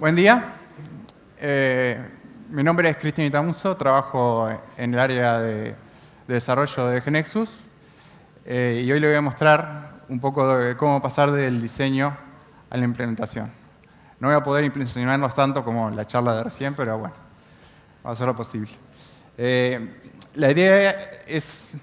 Buen día. Mi nombre es Cristian Itamuso, trabajo en el área de desarrollo de GeneXus y hoy le voy a mostrar un poco de cómo pasar del diseño a la implementación. No voy a poder impresionarlos tanto como la charla de recién, pero bueno, vamos a hacer lo posible. La idea es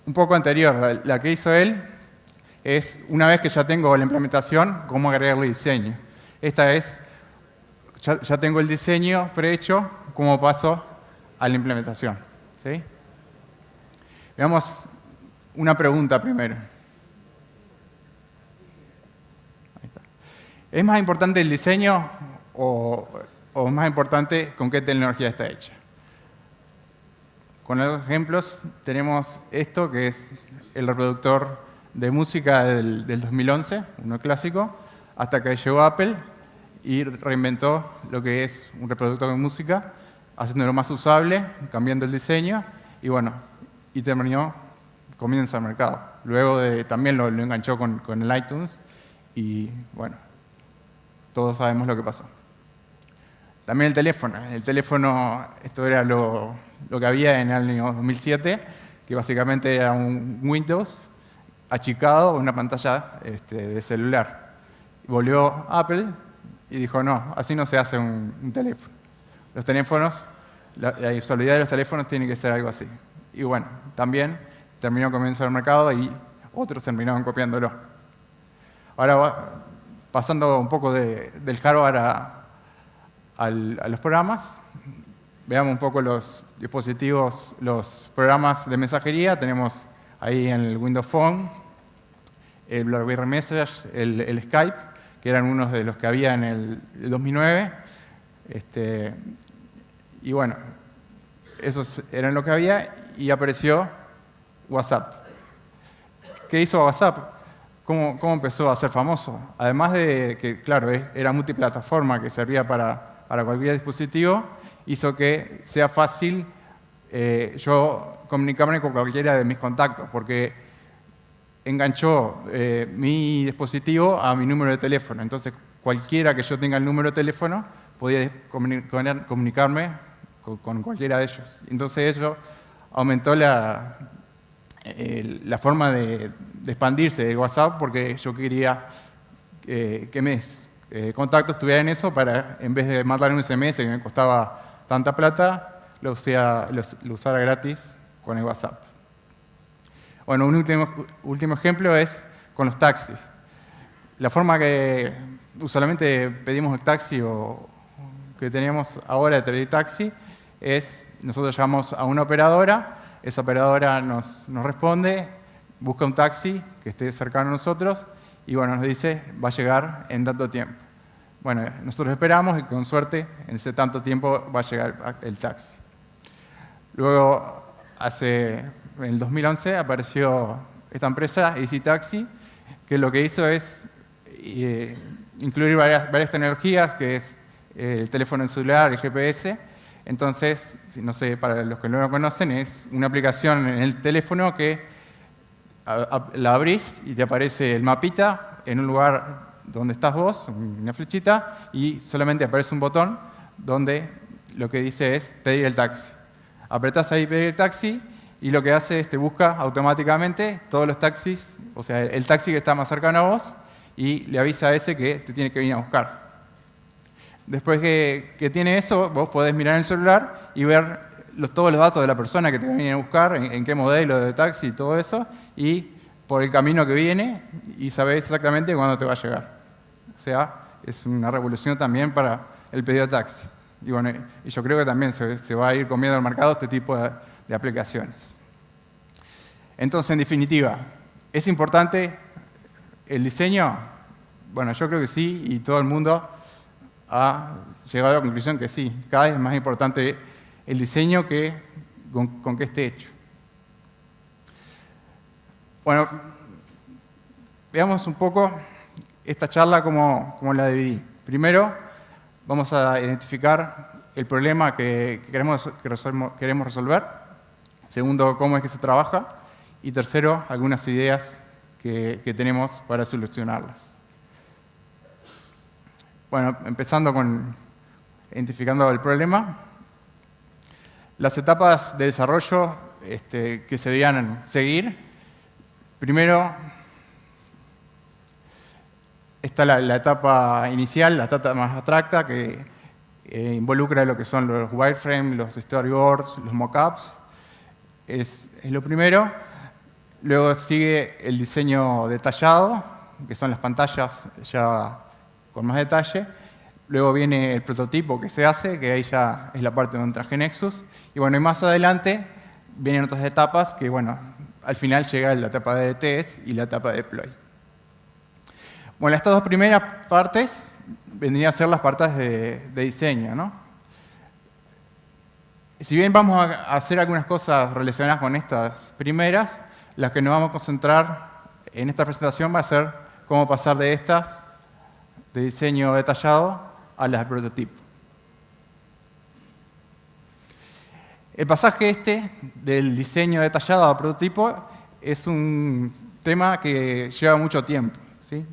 un poco anterior. La que hizo él es, una vez que ya tengo la implementación, cómo agregarle diseño. Esta es, ya tengo el diseño prehecho, cómo paso a la implementación. ¿Sí? Veamos una pregunta primero. Ahí está. ¿Es más importante el diseño o más importante con qué tecnología está hecha? Con los ejemplos tenemos esto, que es el reproductor de música del 2011, uno clásico, hasta que llegó Apple y reinventó lo que es un reproductor de música, haciéndolo más usable, cambiando el diseño, y bueno, y terminó comiéndose al mercado. Luego también lo enganchó con el iTunes, y bueno, todos sabemos lo que pasó. También el teléfono, esto era lo que había en el año 2007, que básicamente era un Windows achicado, una pantalla de celular. Volvió Apple y dijo, no, así no se hace un teléfono. Los teléfonos, la usabilidad de los teléfonos tiene que ser algo así. Y bueno, también terminó comiendo el mercado y otros terminaron copiándolo. Ahora, pasando un poco del hardware a los programas, veamos un poco los dispositivos, los programas de mensajería. Tenemos ahí en el Windows Phone, el BlackBerry Message, el Skype, que eran unos de los que había en el 2009. Y bueno, esos eran lo que había y apareció WhatsApp. ¿Qué hizo WhatsApp? ¿Cómo empezó a ser famoso? Además de que, claro, era multiplataforma, que servía para cualquier dispositivo, hizo que sea fácil yo comunicarme con cualquiera de mis contactos, porque enganchó mi dispositivo a mi número de teléfono. Entonces, cualquiera que yo tenga el número de teléfono, podía comunicarme con cualquiera de ellos. Entonces, eso aumentó la forma de expandirse de WhatsApp, porque yo quería que mis contactos tuvieran eso para, en vez de mandar un SMS que me costaba tanta plata, lo usara gratis con el WhatsApp. Bueno, un último ejemplo es con los taxis. La forma que usualmente pedimos el taxi o que tenemos ahora de pedir taxi es, nosotros llamamos a una operadora, esa operadora nos responde, busca un taxi que esté cercano a nosotros y bueno, nos dice, va a llegar en tanto tiempo. Bueno, nosotros esperamos y con suerte en ese tanto tiempo va a llegar el taxi. Luego, en el 2011 apareció esta empresa, Easy Taxi, que lo que hizo es incluir varias tecnologías, que es el teléfono celular, el GPS. Entonces, no sé, para los que no lo conocen, es una aplicación en el teléfono que la abrís y te aparece el mapita en un lugar donde estás vos, una flechita, y solamente aparece un botón donde lo que dice es pedir el taxi. Apretás ahí pedir el taxi y lo que hace es te busca automáticamente todos los taxis, o sea, el taxi que está más cercano a vos, y le avisa a ese que te tiene que venir a buscar. Después que tiene eso, vos podés mirar en el celular y ver todos los datos de la persona que te viene a buscar, en qué modelo de taxi y todo eso, y por el camino que viene, y sabés exactamente cuándo te va a llegar. O sea, es una revolución también para el pedido de taxi. Y bueno, y yo creo que también se va a ir comiendo al mercado este tipo de aplicaciones. Entonces, en definitiva, ¿es importante el diseño? Bueno, yo creo que sí, y todo el mundo ha llegado a la conclusión que sí. Cada vez es más importante el diseño que con qué esté hecho. Bueno, veamos un poco esta charla como la dividí. Primero, vamos a identificar el problema que queremos resolver. Segundo, cómo es que se trabaja. Y tercero, algunas ideas que tenemos para solucionarlas. Bueno, empezando con identificando el problema. Las etapas de desarrollo que se deberían seguir. Primero está la etapa inicial, la etapa más abstracta, que involucra lo que son los wireframes, los storyboards, los mockups. Es lo primero. Luego sigue el diseño detallado, que son las pantallas ya con más detalle. Luego viene el prototipo que se hace, que ahí ya es la parte donde traje Nexus. Y bueno, y más adelante vienen otras etapas que, bueno, al final llega la etapa de test y la etapa de deploy. Bueno, estas dos primeras partes vendrían a ser las partes de diseño, ¿no? Si bien vamos a hacer algunas cosas relacionadas con estas primeras, las que nos vamos a concentrar en esta presentación va a ser cómo pasar de estas, de diseño detallado, a las de prototipo. El pasaje del diseño detallado a prototipo es un tema que lleva mucho tiempo, ¿sí?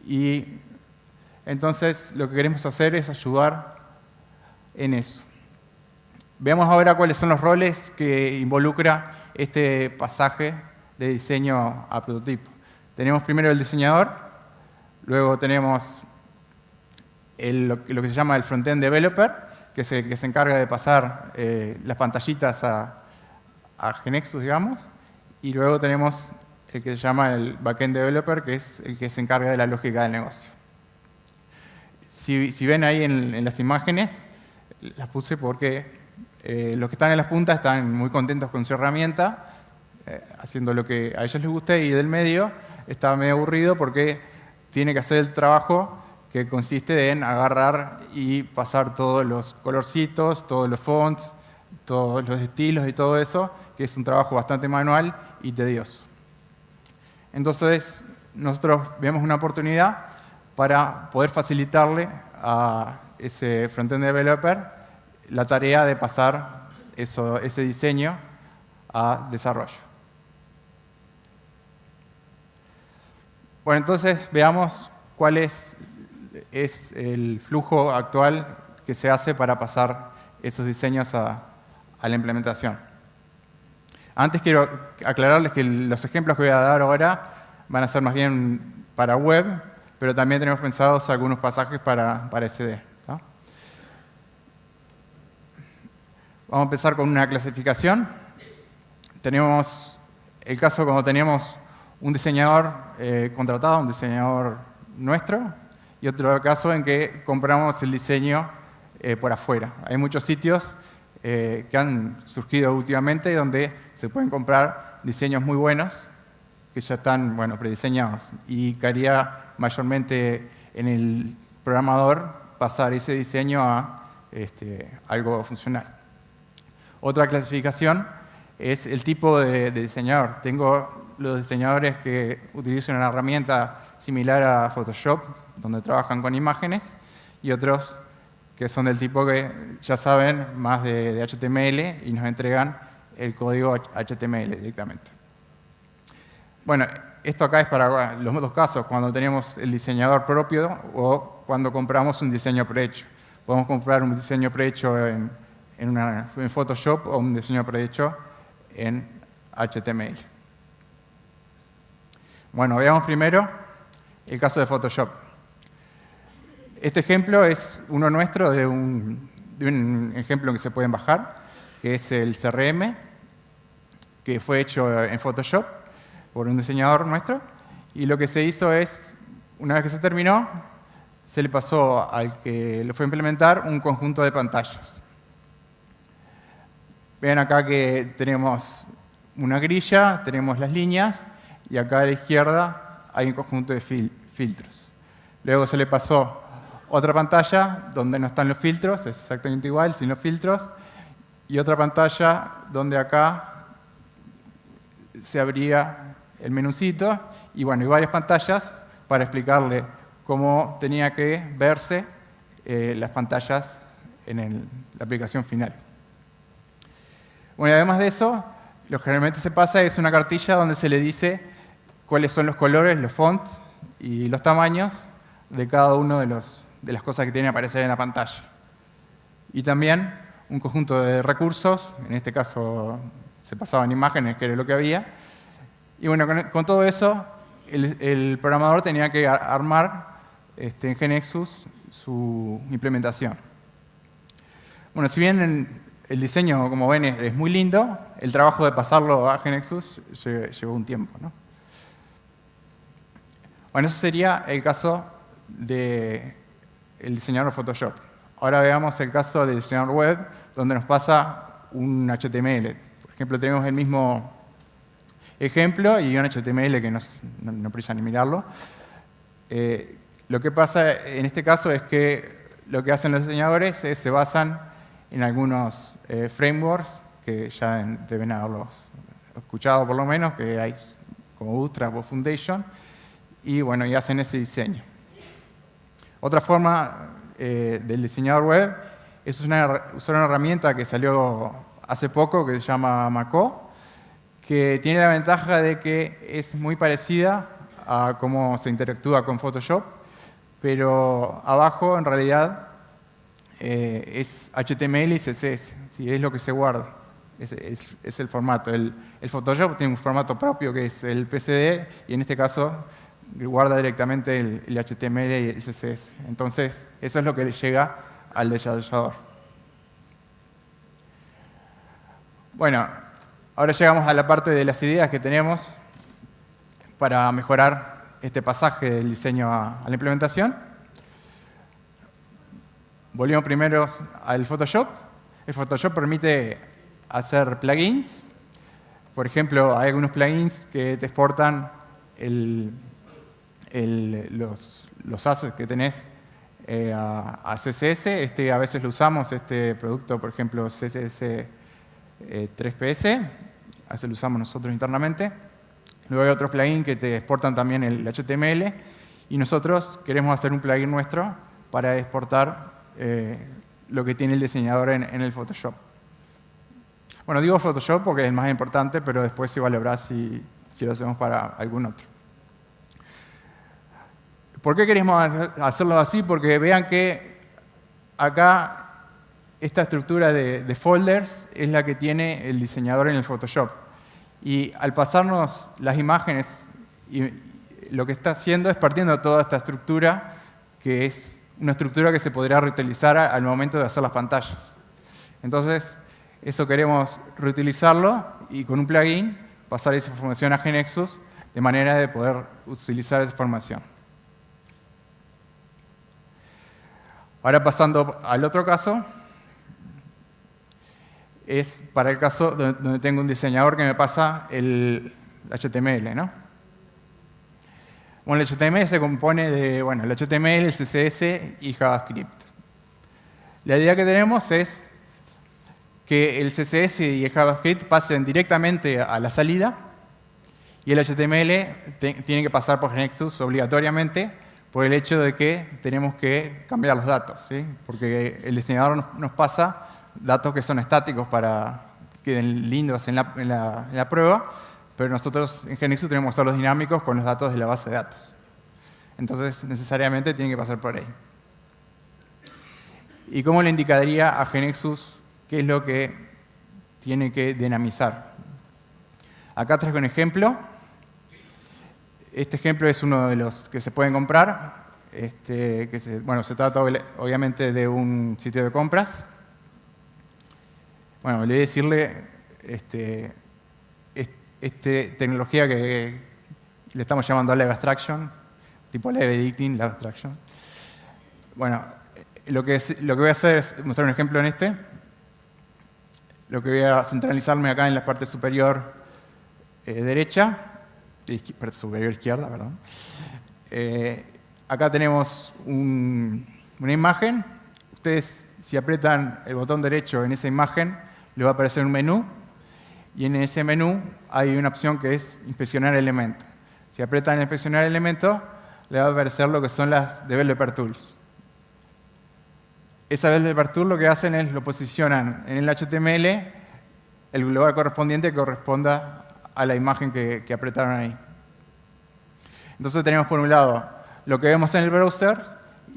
Y entonces lo que queremos hacer es ayudar en eso. Veamos ahora cuáles son los roles que involucra este pasaje de diseño a prototipo. Tenemos primero el diseñador, luego tenemos lo que se llama el front-end developer, que es el que se encarga de pasar las pantallitas a GNexus, digamos, y luego tenemos el que se llama el back-end developer, que es el que se encarga de la lógica del negocio. Si ven ahí en las imágenes, las puse porque los que están en las puntas están muy contentos con su herramienta, haciendo lo que a ellos les guste, y del medio está medio aburrido porque tiene que hacer el trabajo que consiste en agarrar y pasar todos los colorcitos, todos los fonts, todos los estilos y todo eso, que es un trabajo bastante manual y tedioso. Entonces, nosotros vemos una oportunidad para poder facilitarle a ese front-end developer la tarea de pasar ese diseño a desarrollo. Bueno, entonces veamos cuál es el flujo actual que se hace para pasar esos diseños a la implementación. Antes quiero aclararles que los ejemplos que voy a dar ahora van a ser más bien para web, pero también tenemos pensados algunos pasajes para SD, ¿no? Vamos a empezar con una clasificación. Tenemos el caso cuando teníamos un diseñador contratado, un diseñador nuestro, y otro caso en que compramos el diseño por afuera. Hay muchos sitios que han surgido últimamente donde se pueden comprar diseños muy buenos que ya están prediseñados, y caería mayormente en el programador pasar ese diseño a algo funcional. Otra clasificación es el tipo de diseñador. Tengo los diseñadores que utilizan una herramienta similar a Photoshop, donde trabajan con imágenes, y otros que son del tipo que ya saben más de HTML y nos entregan el código HTML directamente. Bueno, esto acá es para los dos casos, cuando tenemos el diseñador propio o cuando compramos un diseño prehecho. Podemos comprar un diseño prehecho en Photoshop o un diseño prehecho en HTML. Bueno, veamos primero el caso de Photoshop. Este ejemplo es uno nuestro de un ejemplo que se pueden bajar, que es el CRM, que fue hecho en Photoshop por un diseñador nuestro, y lo que se hizo es, una vez que se terminó, se le pasó al que lo fue a implementar un conjunto de pantallas. Vean acá que tenemos una grilla, tenemos las líneas, y acá a la izquierda hay un conjunto de filtros. Luego se le pasó otra pantalla donde no están los filtros, es exactamente igual, sin los filtros, y otra pantalla donde acá se abría el menucito, y bueno, y varias pantallas para explicarle cómo tenía que verse las pantallas en la aplicación final. Bueno, y además de eso, lo que generalmente se pasa es una cartilla donde se le dice cuáles son los colores, los fonts y los tamaños de cada uno de las cosas que tienen que aparecer en la pantalla. y también un conjunto de recursos, en este caso se pasaban imágenes, que era lo que había. Y bueno, con todo eso, el programador tenía que armar en GNexus su implementación. Bueno, si bien el diseño, como ven, es muy lindo, el trabajo de pasarlo a GNexus llevó un tiempo, ¿no? Bueno, eso sería el caso del diseñador Photoshop. Ahora veamos el caso del diseñador web, donde nos pasa un HTML. Por ejemplo, tenemos el mismo ejemplo y un HTML que no precisa ni mirarlo. Lo que pasa en este caso es que lo que hacen los diseñadores es se basan en algunos frameworks que ya deben haberlos escuchado por lo menos, que hay como Bootstrap o Foundation, y bueno, y hacen ese diseño. Otra forma del diseñador web es usar una herramienta que salió hace poco que se llama Maco, que tiene la ventaja de que es muy parecida a cómo se interactúa con Photoshop, pero abajo en realidad es HTML y CSS, ¿sí? Es lo que se guarda, es el formato. El Photoshop tiene un formato propio que es el PSD y en este caso guarda directamente el HTML y el CSS. Entonces, eso es lo que le llega al desarrollador. Bueno, ahora llegamos a la parte de las ideas que tenemos para mejorar este pasaje del diseño a la implementación. Volvemos primero al Photoshop. El Photoshop permite hacer plugins. Por ejemplo, hay algunos plugins que te exportan los assets que tenés a CSS. A veces lo usamos, este producto, por ejemplo, CSS 3PS. A veces lo usamos nosotros internamente. Luego hay otros plugins que te exportan también el HTML. Y nosotros queremos hacer un plugin nuestro para exportar lo que tiene el diseñador en el Photoshop. Bueno, digo Photoshop porque es el más importante, pero después igual habrá si lo hacemos para algún otro. ¿Por qué queremos hacerlo así? Porque vean que acá esta estructura de folders es la que tiene el diseñador en el Photoshop. Y al pasarnos las imágenes, lo que está haciendo es partiendo de toda esta estructura, que es una estructura que se podría reutilizar al momento de hacer las pantallas. Entonces, eso queremos reutilizarlo y con un plugin pasar esa información a GNexus de manera de poder utilizar esa información. Ahora pasando al otro caso, es para el caso donde tengo un diseñador que me pasa el HTML, ¿no? Bueno, el HTML se compone de el HTML, el CSS y JavaScript. La idea que tenemos es que el CSS y el JavaScript pasen directamente a la salida y el HTML tiene que pasar por GNexus obligatoriamente por el hecho de que tenemos que cambiar los datos, ¿sí? Porque el diseñador nos pasa datos que son estáticos para que queden lindos en la prueba, pero nosotros en GNexus tenemos que hacerlos dinámicos con los datos de la base de datos. Entonces, necesariamente tiene que pasar por ahí. ¿Y cómo le indicaría a GNexus qué es lo que tiene que dinamizar? Acá traigo un ejemplo. Este ejemplo es uno de los que se pueden comprar. Se trata obviamente de un sitio de compras. Bueno, le voy a decirle tecnología que le estamos llamando Live Abstraction, tipo Live Editing, Live Abstraction. Bueno, lo que voy a hacer es mostrar un ejemplo en este. Lo que voy a centralizarme acá en la parte superior derecha, superior izquierda, perdón. Acá tenemos una imagen. Ustedes, si aprietan el botón derecho en esa imagen, les va a aparecer un menú. Y en ese menú hay una opción que es inspeccionar elemento. Si aprietan en inspeccionar elemento, le va a aparecer lo que son las Developer Tools. Esa Developer Tool lo que hacen es lo posicionan en el HTML, el lugar correspondiente que corresponda a la imagen que apretaron ahí. Entonces tenemos por un lado lo que vemos en el browser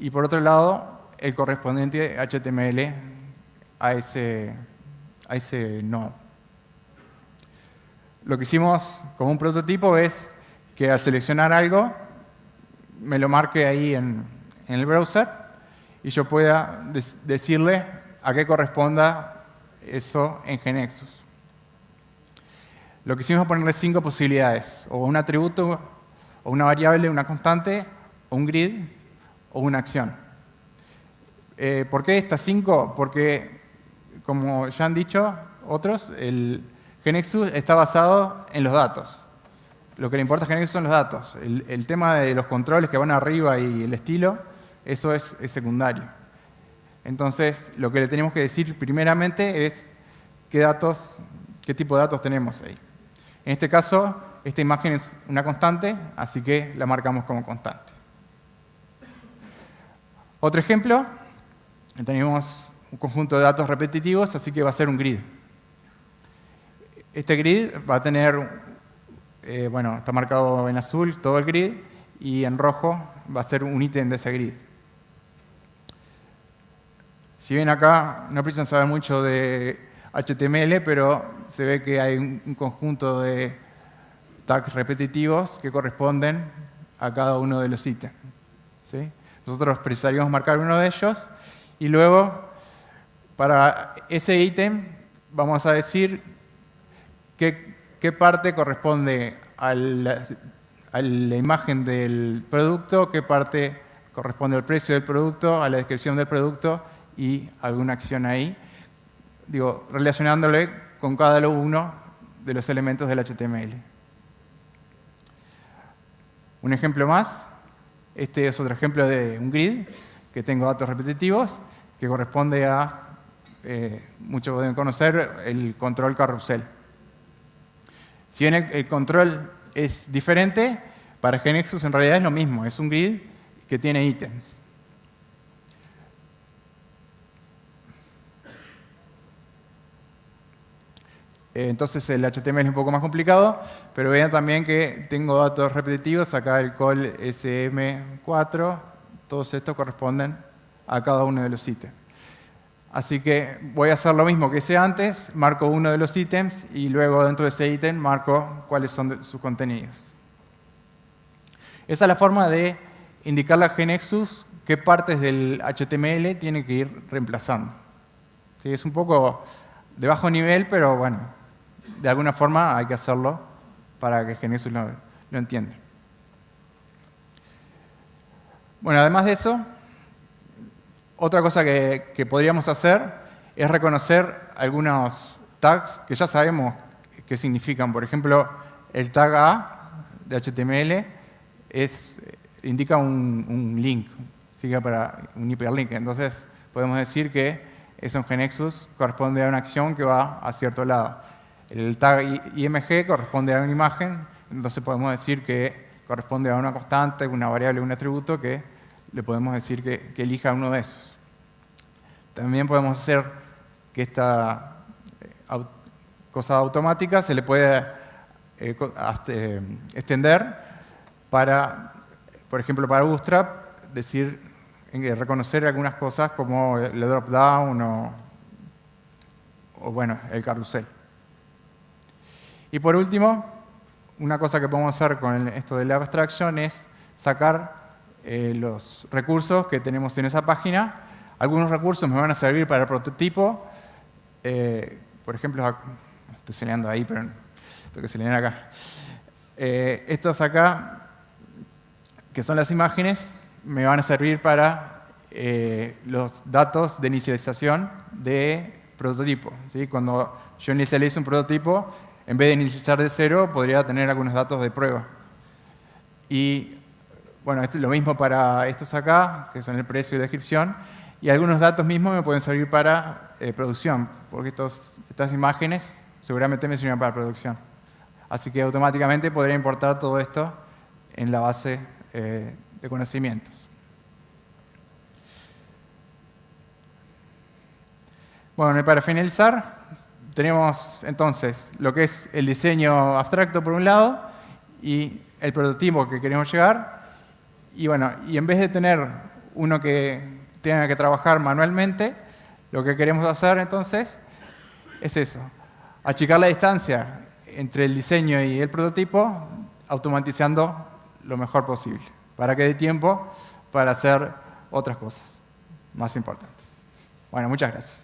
y por otro lado el correspondiente HTML a ese nodo. Lo que hicimos como un prototipo es que al seleccionar algo, me lo marque ahí en el browser y yo pueda decirle a qué corresponda eso en GNexus. Lo que hicimos es ponerle 5 posibilidades, o un atributo, o una variable, una constante, o un grid, o una acción. ¿Por qué estas 5? Porque, como ya han dicho otros, el GNexus está basado en los datos. Lo que le importa a GNexus son los datos. El tema de los controles que van arriba y el estilo, eso es secundario. Entonces, lo que le tenemos que decir primeramente es qué tipo de datos tenemos ahí. En este caso, esta imagen es una constante, así que la marcamos como constante. Otro ejemplo, tenemos un conjunto de datos repetitivos, así que va a ser un grid. Este grid va a tener, está marcado en azul todo el grid, y en rojo va a ser un ítem de ese grid. Si bien acá no precisan saber mucho de HTML, pero se ve que hay un conjunto de tags repetitivos que corresponden a cada uno de los ítems, ¿sí? Nosotros precisaríamos marcar uno de ellos y luego para ese ítem vamos a decir qué parte corresponde a la imagen del producto, qué parte corresponde al precio del producto, a la descripción del producto y alguna acción ahí, relacionándole con cada uno de los elementos del HTML. Un ejemplo más, este es otro ejemplo de un grid que tengo datos repetitivos que corresponde a, muchos deben conocer, el control carrusel. Si bien el control es diferente, para GNexus en realidad es lo mismo, es un grid que tiene ítems. Entonces el HTML es un poco más complicado, pero vean también que tengo datos repetitivos, acá el call SM4, todos estos corresponden a cada uno de los ítems. Así que voy a hacer lo mismo que hice antes, marco uno de los ítems y luego dentro de ese ítem marco cuáles son sus contenidos. Esa es la forma de indicarle a GNexus qué partes del HTML tiene que ir reemplazando. Sí, es un poco de bajo nivel, pero bueno, de alguna forma hay que hacerlo para que GNexus lo entienda. Bueno, además de eso, otra cosa que podríamos hacer es reconocer algunos tags que ya sabemos qué significan. Por ejemplo, el tag A de HTML indica un link, significa para un hiperlink. Entonces, podemos decir que eso en GNexus corresponde a una acción que va a cierto lado. El tag IMG corresponde a una imagen, entonces podemos decir que corresponde a una constante, una variable, un atributo que le podemos decir que elija uno de esos. También podemos hacer que esta cosa automática se le puede extender para, por ejemplo, para Bootstrap, reconocer algunas cosas como el drop-down o bueno, el carrusel. Y por último, una cosa que podemos hacer con esto de la abstraction es sacar los recursos que tenemos en esa página. Algunos recursos me van a servir para el prototipo. Por ejemplo, estoy señalando ahí, pero tengo que señalar acá. Estos acá, que son las imágenes, me van a servir para los datos de inicialización de prototipo, ¿sí? Cuando yo inicializo un prototipo, en vez de inicializar de cero, podría tener algunos datos de prueba. Y bueno, esto es lo mismo para estos acá, que son el precio y descripción. Y algunos datos mismos me pueden servir para producción, porque estas imágenes seguramente me sirven para producción. Así que automáticamente podría importar todo esto en la base de conocimientos. Bueno, y para finalizar, tenemos entonces lo que es el diseño abstracto por un lado y el prototipo que queremos llegar. Y bueno, y en vez de tener uno que tenga que trabajar manualmente, Lo que queremos hacer entonces es eso, achicar la distancia entre el diseño y el prototipo, automatizando lo mejor posible, para que dé tiempo para hacer otras cosas más importantes. Bueno, muchas gracias.